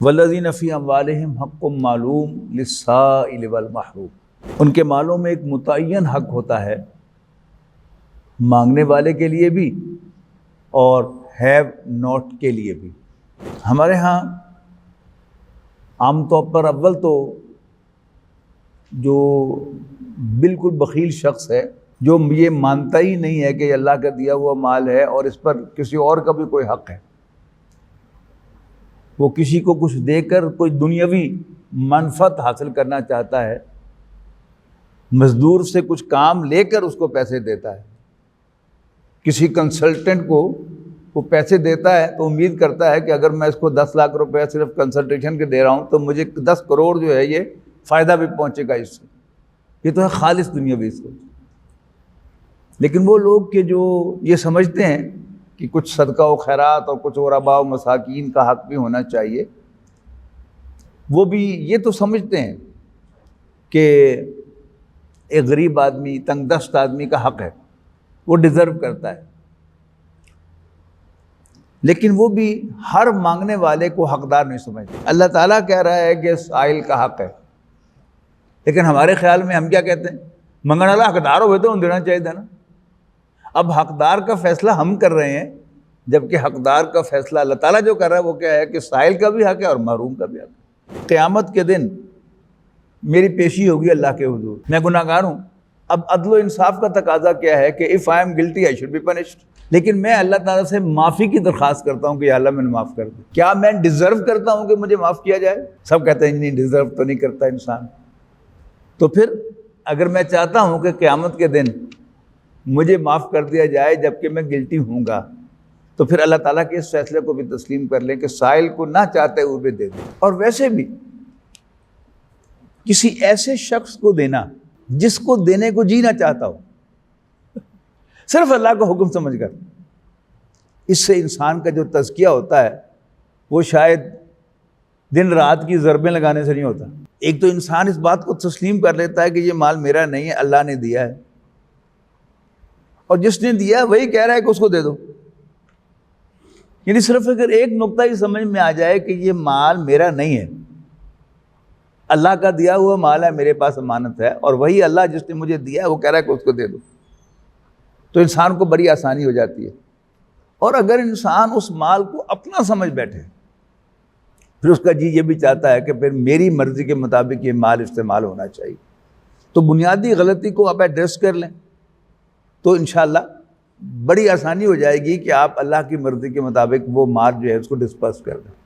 والذین فی اموالہم حق معلوم للسائل والمحروم، ان کے مالوں میں ایک متعین حق ہوتا ہے مانگنے والے کے لیے بھی اور ہیو نوٹ کے لیے بھی۔ ہمارے ہاں عام طور پر اول تو جو بالکل بخیل شخص ہے جو یہ مانتا ہی نہیں ہے کہ یہ اللہ کا دیا ہوا مال ہے اور اس پر کسی اور کا بھی کوئی حق ہے، وہ کسی کو کچھ دے کر کوئی دنیاوی منفعت حاصل کرنا چاہتا ہے، مزدور سے کچھ کام لے کر اس کو پیسے دیتا ہے، کسی کنسلٹنٹ کو وہ پیسے دیتا ہے تو امید کرتا ہے کہ اگر میں اس کو 10 لاکھ روپے صرف کنسلٹیشن کے دے رہا ہوں تو مجھے 10 کروڑ جو ہے یہ فائدہ بھی پہنچے گا اس سے۔ یہ تو ہے خالص دنیاوی سوچ۔ لیکن وہ لوگ کہ جو یہ سمجھتے ہیں کہ کچھ صدقہ و خیرات اور کچھ غرباء و مساکین کا حق بھی ہونا چاہیے، وہ بھی یہ تو سمجھتے ہیں کہ ایک غریب آدمی، تنگ دست آدمی کا حق ہے، وہ ڈیزرو کرتا ہے، لیکن وہ بھی ہر مانگنے والے کو حقدار نہیں سمجھتے۔ اللہ تعالیٰ کہہ رہا ہے کہ سائل کا حق ہے، لیکن ہمارے خیال میں ہم کیا کہتے ہیں؟ منگن والا حقدار ہوئے تو انہیں دینا چاہیے تھا نا۔ اب حقدار کا فیصلہ ہم کر رہے ہیں، جبکہ حقدار کا فیصلہ اللہ تعالیٰ جو کر رہا ہے وہ کیا ہے کہ سائل کا بھی حق ہے اور محروم کا بھی حق ہے۔ قیامت کے دن میری پیشی ہوگی اللہ کے حضور، میں گناہ گار ہوں۔ اب عدل و انصاف کا تقاضا کیا ہے کہ if I am guilty I should be punished، لیکن میں اللہ تعالیٰ سے معافی کی درخواست کرتا ہوں کہ یا اللہ میں نے معاف کر دیا۔ کیا میں ڈیزرو کرتا ہوں کہ مجھے معاف کیا جائے؟ سب کہتے ہیں نہیں، ڈیزرو تو نہیں کرتا انسان۔ تو پھر اگر میں چاہتا ہوں کہ قیامت کے دن مجھے معاف کر دیا جائے جبکہ میں گلٹی ہوں گا، تو پھر اللہ تعالیٰ کے اس فیصلے کو بھی تسلیم کر لیں کہ سائل کو نہ چاہتے ہوئے بھی دے دیں۔ اور ویسے بھی کسی ایسے شخص کو دینا جس کو دینے کو جی نہ چاہتا ہو، صرف اللہ کا حکم سمجھ کر، اس سے انسان کا جو تزکیہ ہوتا ہے وہ شاید دن رات کی ضربیں لگانے سے نہیں ہوتا۔ ایک تو انسان اس بات کو تسلیم کر لیتا ہے کہ یہ مال میرا نہیں ہے، اللہ نے دیا ہے، اور جس نے دیا ہے وہی کہہ رہا ہے کہ اس کو دے دو۔ یعنی صرف اگر ایک نقطہ ہی سمجھ میں آ جائے کہ یہ مال میرا نہیں ہے، اللہ کا دیا ہوا مال ہے، میرے پاس امانت ہے، اور وہی اللہ جس نے مجھے دیا ہے وہ کہہ رہا ہے کہ اس کو دے دو، تو انسان کو بڑی آسانی ہو جاتی ہے۔ اور اگر انسان اس مال کو اپنا سمجھ بیٹھے، پھر اس کا جی یہ بھی چاہتا ہے کہ پھر میری مرضی کے مطابق یہ مال استعمال ہونا چاہیے، تو بنیادی غلطی کو آپ ایڈریس کر لیں تو انشاءاللہ بڑی آسانی ہو جائے گی کہ آپ اللہ کی مرضی کے مطابق وہ مال جو ہے اس کو ڈسپرس کر دیں۔